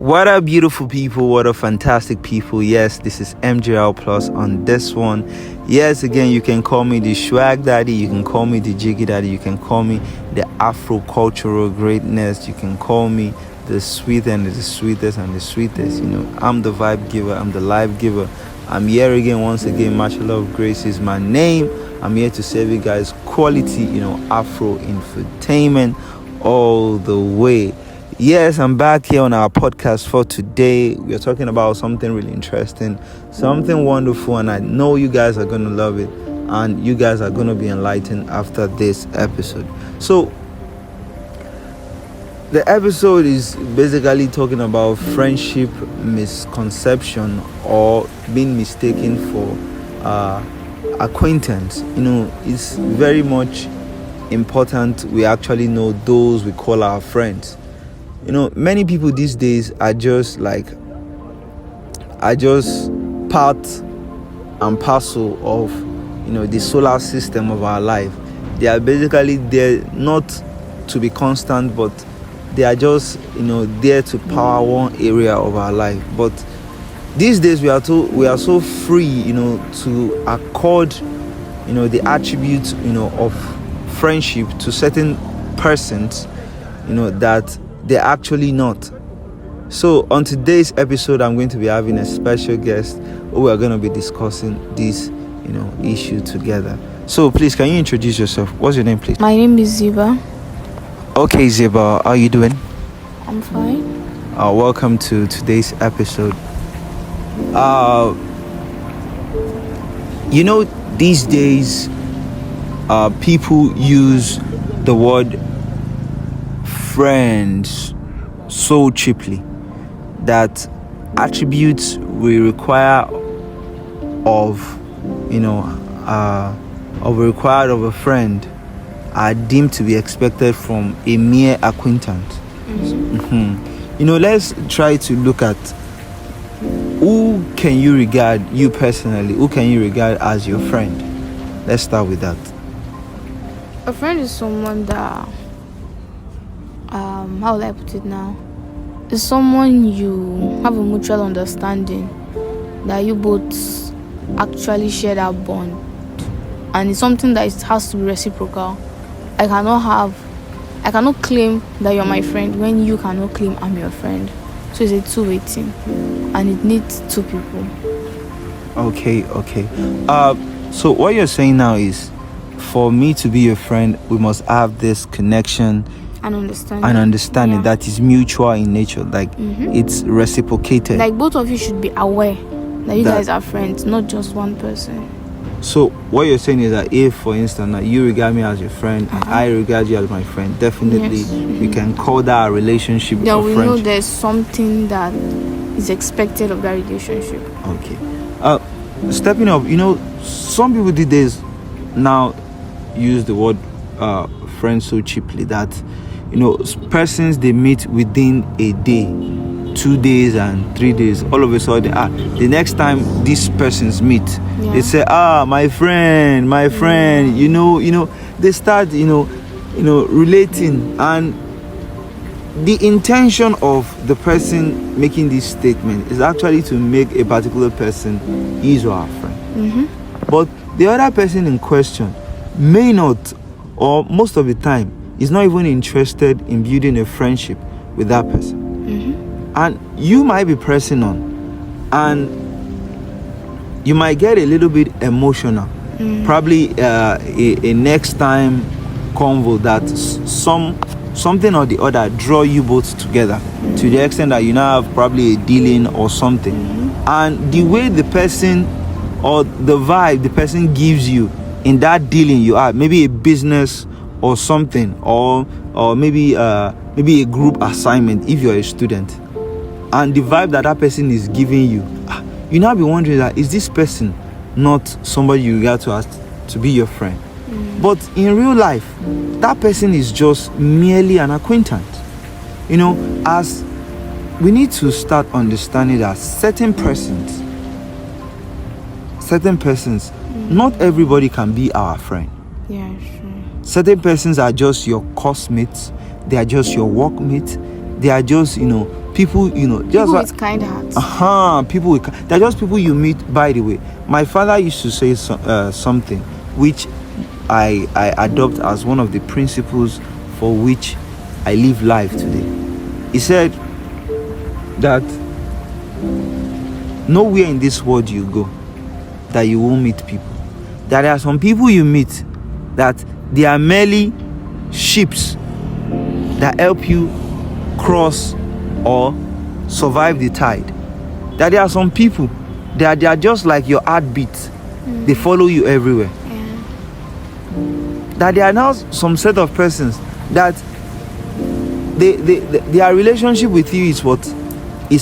What up, beautiful people? What up, fantastic people? Yes, this is Mjr Plus on this one. Yes, again, you can call me the swag daddy, you can call me the jiggy daddy, you can call me the Afro cultural greatness, you can call me the sweet and the sweetest and the sweetest. I'm the vibe giver, I'm the life giver. I'm here again, once again. Martial Love Grace is my name. I'm here to serve you guys quality, Afro infotainment all the way. Yes, I'm back here on our podcast for today. We are talking about something really interesting, something wonderful, and I know you guys are going to love it, and you guys are going to be enlightened after this episode. So, the episode is basically talking about friendship misconception or being mistaken for acquaintance. It's very much important we actually know those we call our friends. Many people these days are just part and parcel of the solar system of our life. They are basically there not to be constant, but they are just there to power one area of our life. But these days we are so free to accord the attributes of friendship to certain persons that they're actually not. So on today's episode, I'm going to be having a special guest who we are going to be discussing this issue together. So please, can you introduce yourself? What's your name, please? My name is Ziba. Okay, Ziba, how are you doing? I'm fine. Welcome to today's episode. These days people use the word friends so cheaply that attributes we require of a friend are deemed to be expected from a mere acquaintance. Let's try to look at who can you regard, you personally, who can you regard as your friend. Let's start with that. A friend is someone that how will I put it now? It's someone you have a mutual understanding, that you both actually share that bond, and it's something that it has to be reciprocal. I cannot claim that you're my friend when you cannot claim I'm your friend. So it's a two-way thing, and it needs two people. Okay. So what you're saying now is, for me to be your friend, we must have this connection and understanding yeah, that is mutual in nature, it's reciprocated. Like both of you should be aware that you guys are friends, not just one person. So what you're saying is that if, for instance, you regard me as your friend and I regard you as my friend, definitely we can call that a relationship. Yeah, of we friendship. know there's something that is expected of that relationship. Okay. Stepping up, some people these days now use the word friend so cheaply that persons they meet within a day, 2 days and 3 days, all of a sudden the next time these persons meet, they say my friend, they start relating, and the intention of the person making this statement is actually to make a particular person his or her friend. But the other person in question may not, or most of the time is not even interested in building a friendship with that person. And you might be pressing on, and you might get a little bit emotional. Probably a next time convo that something or the other draw you both together to the extent that you now have probably a dealing or something. And the way the person or the vibe the person gives you in that dealing you have, maybe a business or something, or maybe a group assignment if you're a student, and the vibe that person is giving you, you now be wondering that is this person not somebody you regard to be your friend? But in real life, that person is just merely an acquaintance. As we need to start understanding that certain persons, not everybody can be our friend. Yeah, sure. Certain persons are just your classmates, they are just your workmates, they are just people, People with kind hearts. People they're just people you meet. By the way, my father used to say something which I adopt as one of the principles for which I live life today. He said that nowhere in this world you go that you won't meet people. That there are some people you meet that they are merely ships that help you cross or survive the tide. That there are some people that they are just like your heartbeat. They follow you everywhere. That there are now some set of persons that their relationship with you is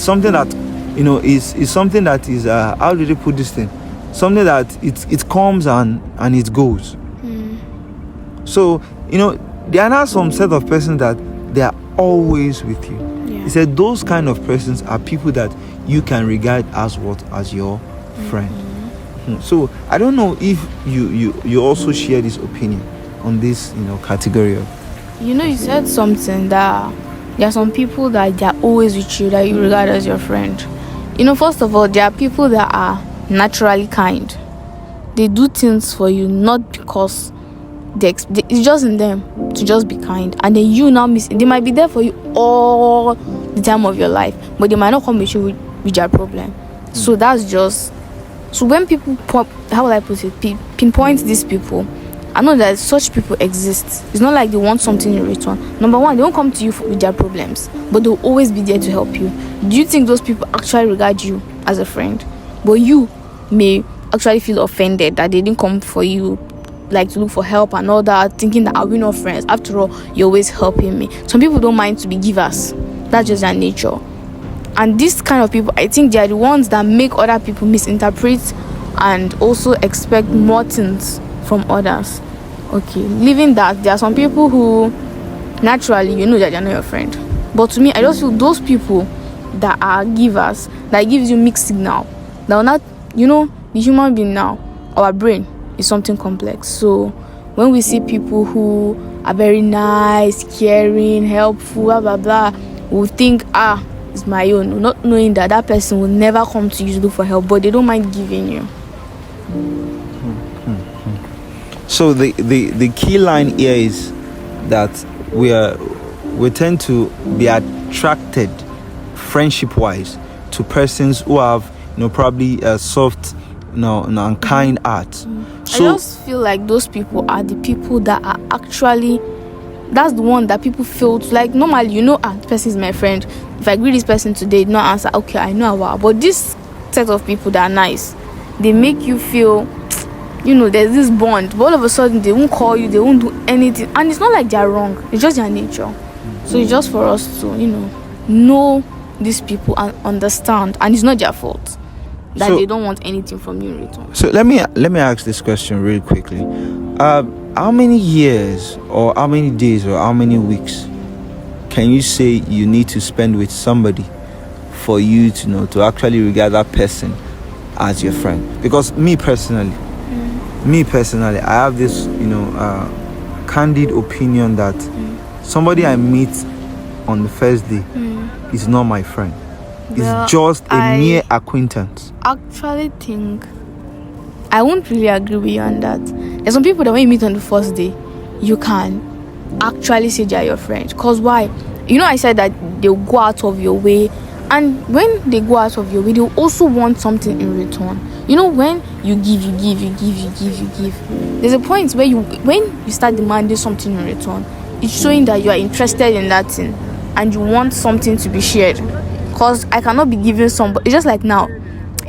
something that is something that is how do they put this thing? Something that it comes and it goes. So there are now some set of persons that they are always with you. He said those kind of persons are people that you can regard as your friend. So I don't know if you also share this opinion on this category of. You said something that there are some people that they are always with you that you regard as your friend. First of all, there are people that are naturally kind. They do things for you not because it's just in them to just be kind, and then you now miss it. They might be there for you all the time of your life, but they might not come with you with their problem. So that's just so when people pinpoint these people, I know that such people exist. It's not like they want something in return. Number one, they won't come to you with their problems, but they'll always be there to help you. Do you think those people actually regard you as a friend? But you may actually feel offended that they didn't come for you, like to look for help and all that, thinking that are we not friends? After all, you're always helping me. Some people don't mind to be givers. That's just their nature. And this kind of people, I think they are the ones that make other people misinterpret and also expect more things from others. Okay, leaving that, there are some people who naturally that they're not your friend. But to me, I just feel those people that are givers, that gives you mixed signal, that will not, the human being now, our brain is something complex. So when we see people who are very nice, caring, helpful, blah blah blah, we'll think it's my own, not knowing that person will never come to you to look for help, but they don't mind giving you. So the key line here is that we tend to be attracted friendship wise to persons who have probably a soft and kind heart. So I just feel like those people are the people that are actually, that's the one that people feel to, like normally this person is my friend. If I greet this person today, no answer, okay, I know about. But this set of people that are nice, they make you feel there's this bond, but all of a sudden they won't call you, they won't do anything, and it's not like they're wrong, it's just their nature. So it's just for us to know these people and understand, and it's not their fault that they don't want anything from you in return. So let me ask this question really quickly. How many years or how many days or how many weeks can you say you need to spend with somebody for you to to actually regard that person as your friend? Because me personally, I have this candid opinion that somebody I meet on the first day is not my friend. It's just a mere acquaintance. Actually think I won't really agree with you on that. There's some people that when you meet on the first day, you can actually say they're your friend. Cause why? I said that they'll go out of your way, and when they go out of your way, they'll also want something in return. When you give, there's a point where when you start demanding something in return, it's showing that you are interested in that thing and you want something to be shared. Cause I cannot be giving somebody. It's just like now,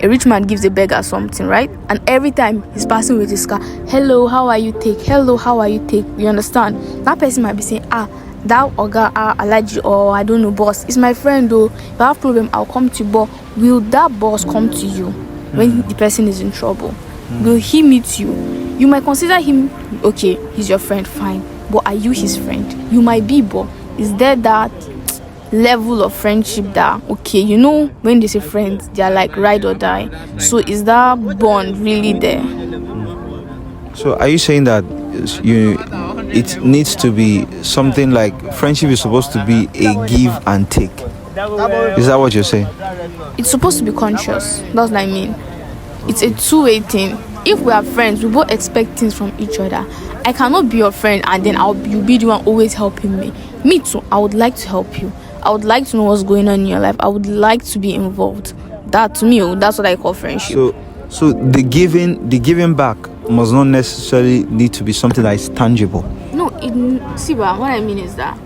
a rich man gives a beggar something, right? And every time he's passing with his car, hello, how are you take? Hello, how are you take? You understand? That person might be saying, that Oga allergy, or I don't know, boss, is my friend though. If I have problem, I'll come to you. But will that boss come to you when the person is in trouble? Will he meet you? You might consider him, okay, he's your friend, fine. But are you his friend? You might be, but is there that level of friendship that, okay, when they say friends, they're like ride or die? So is that bond really there? So are you saying that it needs to be something like friendship is supposed to be a give and take? Is that what you're saying? It's supposed to be conscious. That's what I mean. It's a two-way thing. If we are friends, we both expect things from each other. I cannot be your friend and then you'll be the one always helping me. Me too. I would like to help you. I would like to know what's going on in your life. I would like to be involved. That to me, that's what I call friendship. So the giving back must not necessarily need to be something that is tangible. No, see, but what I mean is that,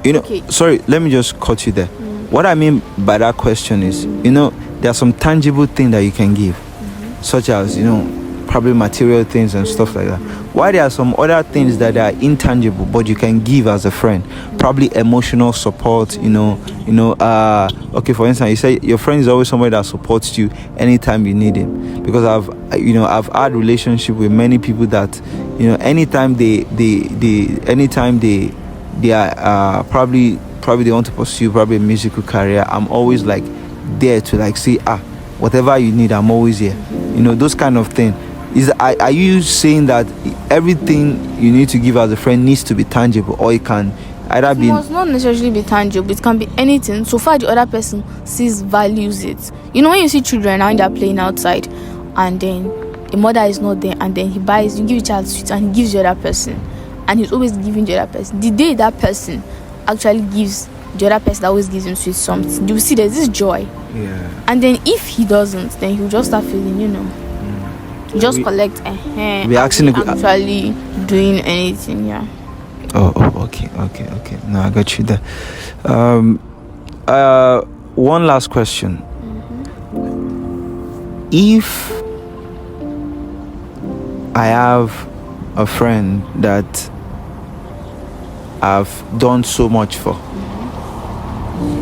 okay. Sorry, let me just cut you there. What I mean by that question is, there are some tangible things that you can give, such as, probably material things and stuff like that. Why there are some other things that are intangible, but you can give as a friend, probably emotional support. Okay, for instance, you say your friend is always somebody that supports you anytime you need him. Because I've had relationship with many people that, anytime they are probably they want to pursue probably a musical career, I'm always like there to like say, whatever you need, I'm always here. Those kind of things. Are you saying that everything you need to give as a friend needs to be tangible, or it can either be? It must not necessarily be tangible. It can be anything. So far, the other person values it. When you see children and they're playing outside, and then a mother is not there, and then you give a child sweets, and he gives the other person, and he's always giving the other person. The day that person actually gives the other person, that always gives him sweet something, you will see there's this joy. Yeah. And then if he doesn't, then he'll just start feeling, just collect we actually doing anything. Yeah. Okay. Now I got you there. One last question. If I have a friend that I've done so much for,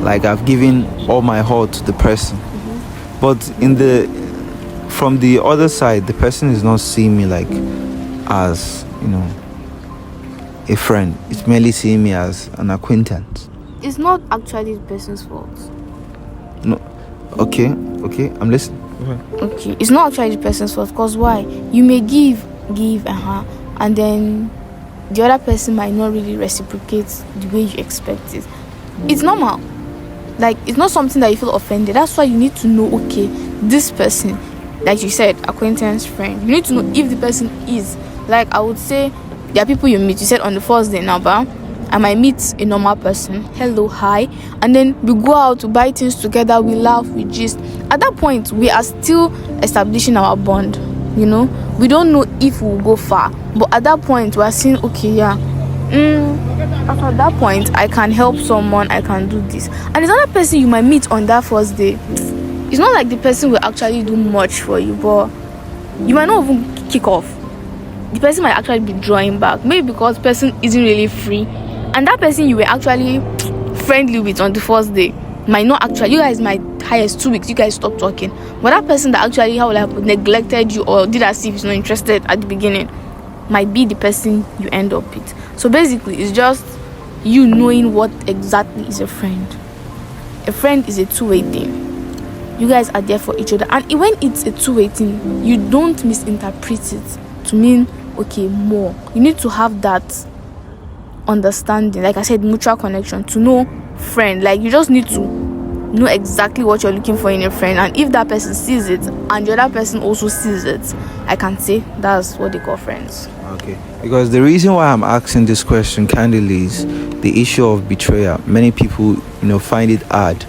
like I've given all my heart to the person, but from the other side, the person is not seeing me like as a friend. It's merely seeing me as an acquaintance. It's not actually the person's fault. No. Okay, I'm listening. Okay, it's not actually the person's fault. Because why? You may give, and then the other person might not really reciprocate the way you expect it. It's normal. Like, it's not something that you feel offended. That's why you need to know, okay, this person, like you said, acquaintance, friend, you need to know if the person is, like, I would say, there are people you meet. You said on the first day now, I might meet a normal person, hello, hi, and then we go out to buy things together, we laugh, we gist. At that point, we are still establishing our bond. We don't know if we'll go far, but at that point, we are saying, okay, after that point, I can help someone, I can do this. And there's another person you might meet on that first day. It's not like the person will actually do much for you, but you might not even kick off. The person might actually be drawing back, maybe because the person isn't really free, and that person you were actually friendly with on the first day might not actually, you guys might highest 2 weeks, you guys stop talking, but that person that actually neglected you or did as if he's not interested at the beginning might be the person you end up with. So basically, it's just you knowing what exactly is a friend. A friend is a two-way thing. You guys are there for each other, and when it's a two-way thing, you don't misinterpret it to mean okay more. You need to have that understanding, like I said, mutual connection, to know friend. Like, you just need to know exactly what you're looking for in a friend, and if that person sees it and the other person also sees it, I can say that's what they call friends. Okay, because the reason why I'm asking this question candidly is the issue of betrayal. Many people find it hard.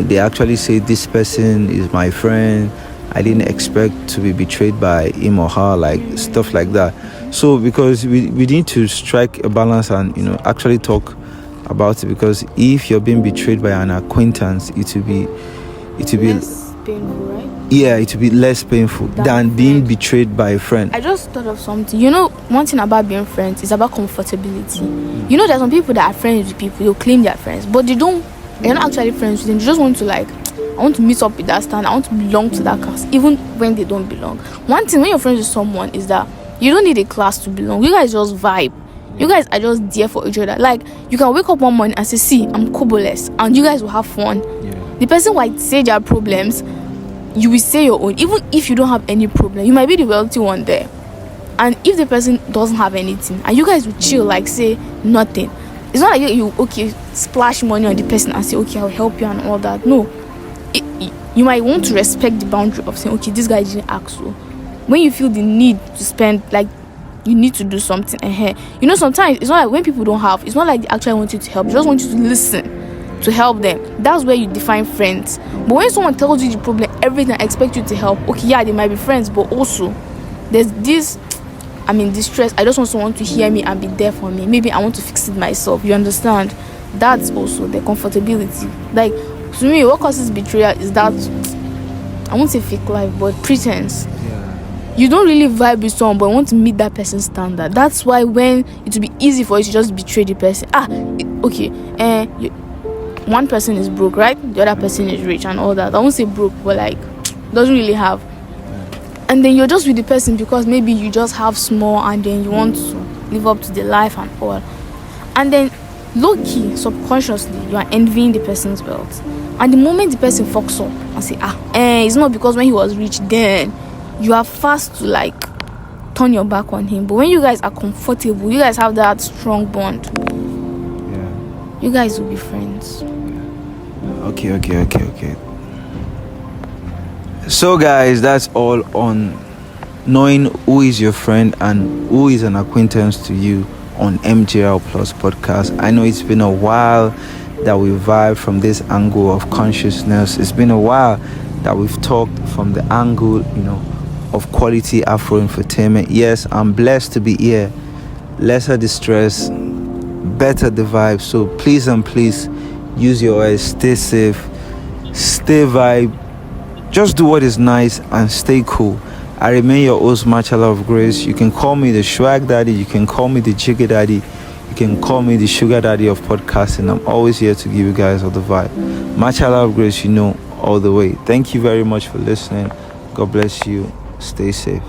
They actually say this person is my friend, I didn't expect to be betrayed by him or her, like stuff like that. So because we need to strike a balance and actually talk about it, because if you're being betrayed by an acquaintance, it will be less painful, right? Yeah, it will be less painful than being betrayed by a friend. I just thought of something. One thing about being friends is about comfortability. There's some people that are friends with people, they'll claim they're friends, but they're not actually friends with them. They just want to, like, I want to meet up with that stand, I want to belong to that class, even when they don't belong. One thing when you're friends with someone is that you don't need a class to belong. You guys just vibe. You guys are just there for each other. Like, you can wake up one morning and say, see, I'm Koboless, and you guys will have fun. The person might say their problems, you will say your own. Even if you don't have any problem, you might be the wealthy one there, and if the person doesn't have anything, and you guys will chill, like, say nothing, It's not like you okay splash money on the person and say okay I'll help you and all that. No, you might want to respect the boundary of saying okay this guy didn't ask, so when you feel the need to spend, like you need to do something ahead. You know, sometimes it's not like when people don't have, it's not like they actually want you to help, they just want you to listen to help them. That's where you define friends. But when someone tells you the problem, everything, expect you to help, okay, yeah, they might be friends, but also there's this, I'm in distress, I just want someone to hear me and be there for me. Maybe I want to fix it myself, you understand? That's also the comfortability. Like, to me, what causes betrayal is that, I won't say fake life, but pretense. You don't really vibe with someone, but want to meet that person's standard. That's why when it will be easy for you to just betray the person. One person is broke, right? The other person is rich and all that. I won't say broke, but like doesn't really have. And then you're just with the person because maybe you just have small, and then you want to live up to the life and all. And then low-key, subconsciously, you are envying the person's wealth. And the moment the person fucks up and say, it's not because when he was rich then, you are fast to like turn your back on him. But when you guys are comfortable, you guys have that strong bond, you guys will be friends. Okay. So guys, that's all on knowing who is your friend and who is an acquaintance to you on MJR Plus podcast. I know it's been a while that we vibe from this angle of consciousness. It's been a while that we've talked from the angle, of quality Afro infotainment. Yes, I'm blessed to be here. Lesser distress, better the vibe. So please use your eyes, stay safe, stay vibe, just do what is nice and stay cool. I remain your host, Machala of Grace. You can call me the swag daddy, you can call me the jigger daddy, you can call me the sugar daddy of podcasting. I'm always here to give you guys all the vibe. Machala of Grace, all the way. Thank you very much for listening. God bless you. Stay safe.